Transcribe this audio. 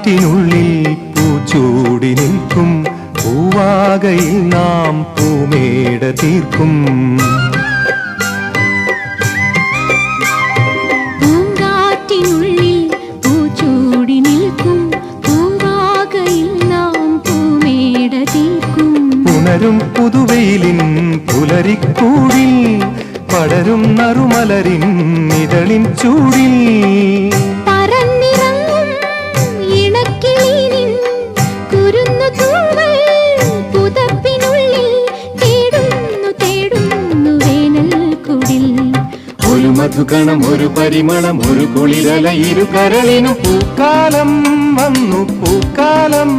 പൂങ്കാറ്റിനുള്ളിൽ പൂച്ചൂടി നിൽക്കും പൂവാകയിൽ നാം പൂമേട തീർക്കും. പൂങ്കാറ്റിനുള്ളിൽ പൂച്ചൂടി നിൽക്കും പൂവാകയിൽ നാം പൂമേട തീർക്കും. പുണരും പുതുവെയിലിൻ പുലരിക്കൂടിൽ പടരും നറുമലരിൻ ഇതളിൻ ചൂടിൽ പറന്നിറങ്ങും ഇണക്കിളിനിൻ കുരുന്നു തൂവൽ പുതപ്പിനുള്ളിൽ തേടുന്നു തേടുന്നു വേനൽക്കുടിൽ. ഒരു മധുകണം ഒരു പരിമളം ഒരു കുളിരല ഇരു കരളിനും പൂക്കാലം വന്നു പൂക്കാലം.